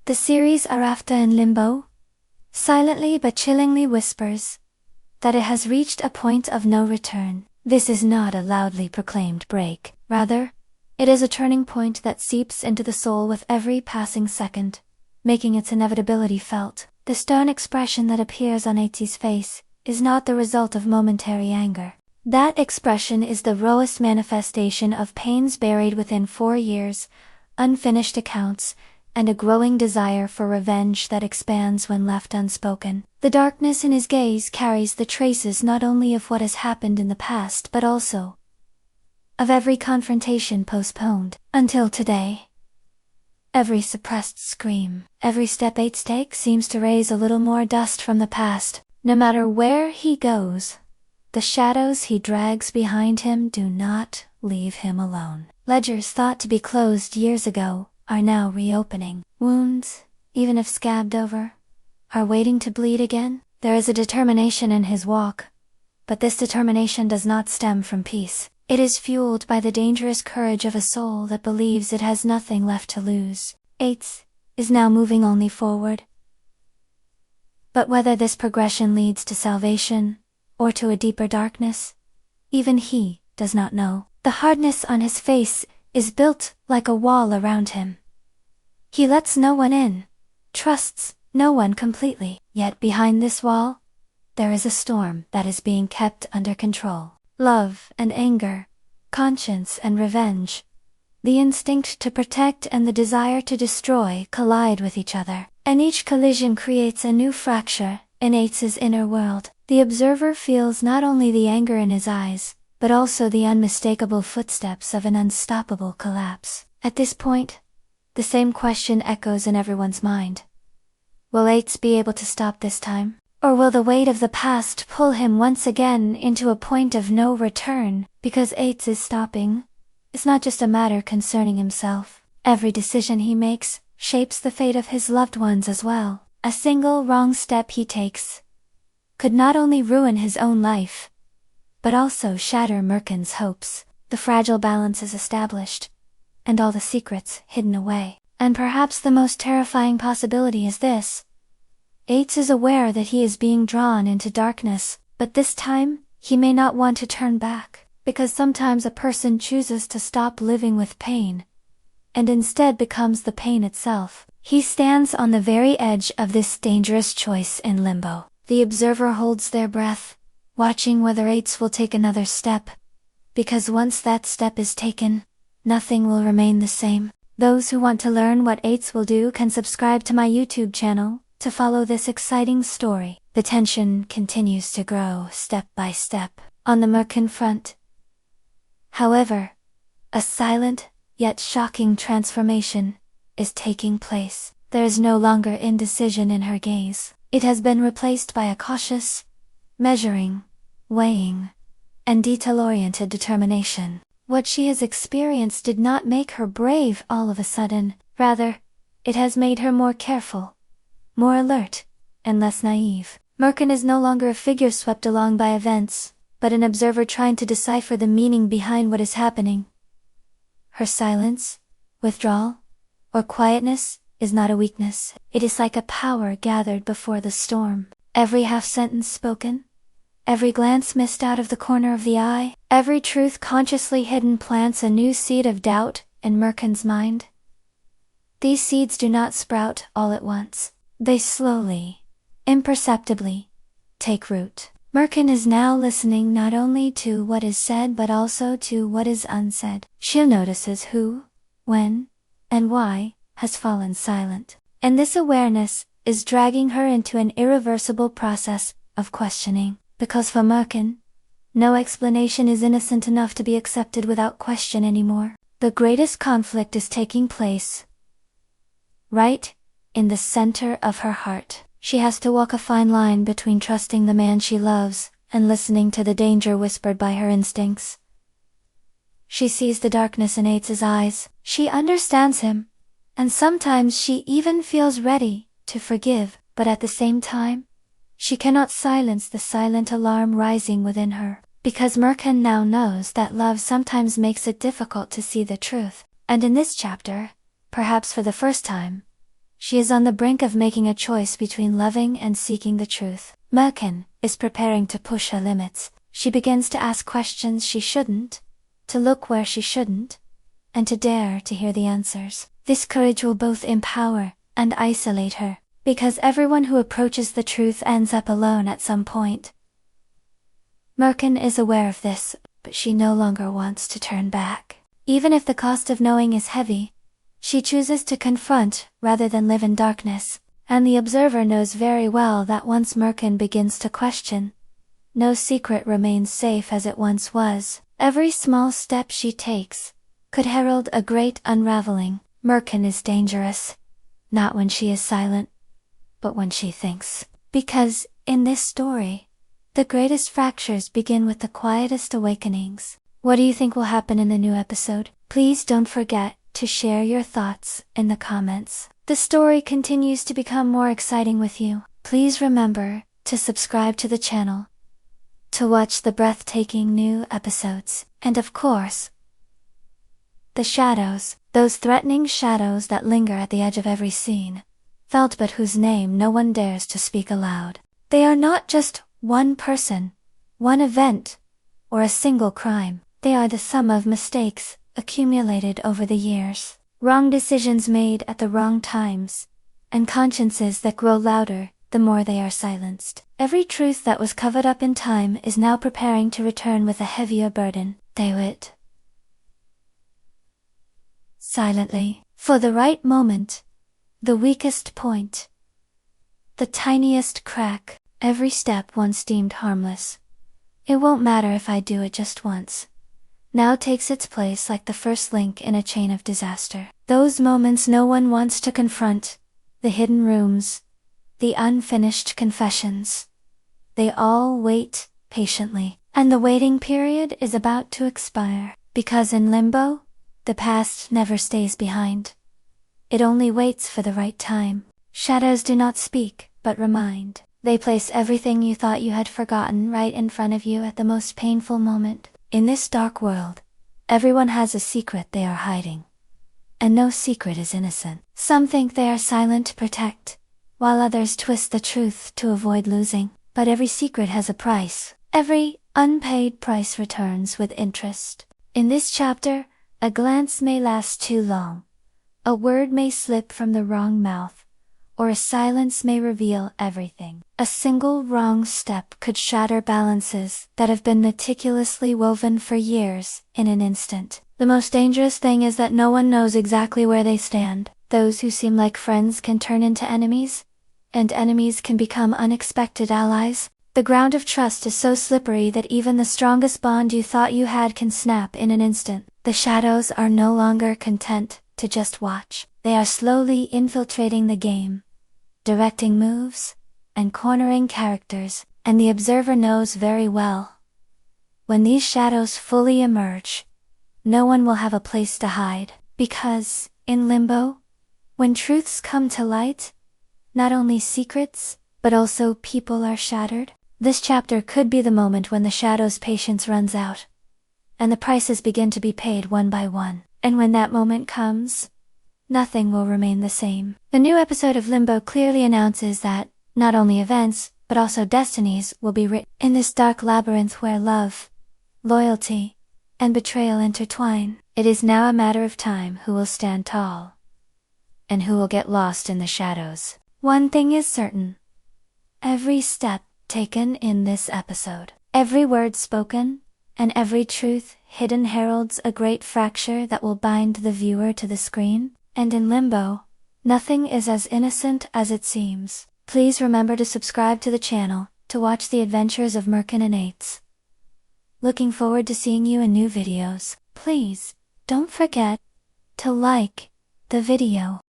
The series Arafta in Limbo silently but chillingly whispers that it has reached a point of no return. This is not a loudly proclaimed break. Rather, it is a turning point that seeps into the soul with every passing second, making its inevitability felt. The stern expression that appears on Eitz's face is not the result of momentary anger. That expression is the rawest manifestation of pains buried within 4 years, unfinished accounts, and a growing desire for revenge that expands when left unspoken. The darkness in his gaze carries the traces not only of what has happened in the past but also of every confrontation postponed until today. Every suppressed scream, every step Eitz takes seems to raise a little more dust from the past. No matter where he goes, the shadows he drags behind him do not leave him alone. Ledgers thought to be closed years ago are now reopening. Wounds, even if scabbed over, are waiting to bleed again. There is a determination in his walk, but this determination does not stem from peace. It is fueled by the dangerous courage of a soul that believes it has nothing left to lose. Eitz is now moving only forward. But whether this progression leads to salvation, or to a deeper darkness, even he does not know. The hardness on his face is built like a wall around him. He lets no one in, trusts no one completely. Yet behind this wall, there is a storm that is being kept under control. Love and anger, conscience and revenge, the instinct to protect and the desire to destroy collide with each other, and each collision creates a new fracture in Eitz's inner world. The observer feels not only the anger in his eyes, but also the unmistakable footsteps of an unstoppable collapse. At this point, the same question echoes in everyone's mind. Will Eitz be able to stop this time? Or will the weight of the past pull him once again into a point of no return? Because Eitz is stopping, it's not just a matter concerning himself. Every decision he makes shapes the fate of his loved ones as well. A single wrong step he takes could not only ruin his own life, but also shatter Mercan's hopes. The fragile balance is established, and all the secrets hidden away. And perhaps the most terrifying possibility is this. Eitz is aware that he is being drawn into darkness, but this time, he may not want to turn back, because sometimes a person chooses to stop living with pain, and instead becomes the pain itself. He stands on the very edge of this dangerous choice in limbo. The observer holds their breath, watching whether Eitz will take another step, because once that step is taken, nothing will remain the same. Those who want to learn what Eitz will do can subscribe to my YouTube channel to follow this exciting story. The tension continues to grow step by step on the mercan front. However, a silent, yet shocking transformation is taking place. There is no longer indecision in her gaze. It has been replaced by a cautious, measuring, weighing, and detail-oriented determination. What she has experienced did not make her brave all of a sudden. Rather, it has made her more careful, more alert, and less naive. Mercan is no longer a figure swept along by events, but an observer trying to decipher the meaning behind what is happening. Her silence, withdrawal, or quietness is not a weakness. It is like a power gathered before the storm. Every half-sentence spoken, every glance missed out of the corner of the eye, every truth consciously hidden plants a new seed of doubt in Mercan's mind. These seeds do not sprout all at once. They slowly, imperceptibly, take root. Mercan is now listening not only to what is said but also to what is unsaid. She notices who, when, and why has fallen silent. And this awareness is dragging her into an irreversible process of questioning. Because for Mercan, no explanation is innocent enough to be accepted without question anymore. The greatest conflict is taking place right in the center of her heart. She has to walk a fine line between trusting the man she loves and listening to the danger whispered by her instincts. She sees the darkness in Eitz's eyes. She understands him, and sometimes she even feels ready to forgive, but at the same time, she cannot silence the silent alarm rising within her, because Mercan now knows that love sometimes makes it difficult to see the truth. And in this chapter, perhaps for the first time, She is on the brink of making a choice between loving and seeking the truth. Mercan is preparing to push her limits. She begins to ask questions she shouldn't, to look where she shouldn't, and to dare to hear the answers. This courage will both empower and isolate her, because everyone who approaches the truth ends up alone at some point. Mercan is aware of this, but she no longer wants to turn back. Even if the cost of knowing is heavy, she chooses to confront rather than live in darkness, and the observer knows very well that once Mercan begins to question, no secret remains safe as it once was. Every small step she takes could herald a great unraveling. Mercan is dangerous, not when she is silent, but when she thinks. Because, in this story, the greatest fractures begin with the quietest awakenings. What do you think will happen in the new episode? Please don't forget to share your thoughts in the comments. The story continues to become more exciting with you. Please remember to subscribe to the channel to watch the breathtaking new episodes. And of course, the shadows, those threatening shadows that linger at the edge of every scene, felt but whose name no one dares to speak aloud. They are not just one person, one event, or a single crime. They are the sum of mistakes accumulated over the years, wrong decisions made at the wrong times, and consciences that grow louder the more they are silenced. Every truth that was covered up in time is now preparing to return with a heavier burden. They wait silently for the right moment, the weakest point, the tiniest crack. Every step once deemed harmless, it won't matter if I do it just once, now takes its place like the first link in a chain of disaster. Those moments no one wants to confront, the hidden rooms, the unfinished confessions, they all wait patiently. And the waiting period is about to expire, because in limbo, the past never stays behind. It only waits for the right time. Shadows do not speak, but remind. They place everything you thought you had forgotten right in front of you at the most painful moment. In this dark world, everyone has a secret they are hiding. And no secret is innocent. Some think they are silent to protect, while others twist the truth to avoid losing. But every secret has a price. Every unpaid price returns with interest. In this chapter, a glance may last too long, a word may slip from the wrong mouth, or a silence may reveal everything. A single wrong step could shatter balances that have been meticulously woven for years in an instant. The most dangerous thing is that no one knows exactly where they stand. Those who seem like friends can turn into enemies, and enemies can become unexpected allies. The ground of trust is so slippery that even the strongest bond you thought you had can snap in an instant. The shadows are no longer content to just watch. They are slowly infiltrating the game, directing moves, and cornering characters, and the observer knows very well, when these shadows fully emerge, no one will have a place to hide, because, in limbo, when truths come to light, not only secrets, but also people are shattered. This chapter could be the moment when the shadow's patience runs out, and the prices begin to be paid one by one. And when that moment comes, nothing will remain the same. The new episode of Limbo clearly announces that, not only events, but also destinies will be written. In this dark labyrinth where love, loyalty, and betrayal intertwine, it is now a matter of time who will stand tall, and who will get lost in the shadows. One thing is certain. Every step taken in this episode, every word spoken, and every truth hidden heralds a great fracture that will bind the viewer to the screen. And in Limbo, nothing is as innocent as it seems. Please remember to subscribe to the channel to watch the adventures of Mercan and Ates. Looking forward to seeing you in new videos. Please, don't forget to like the video.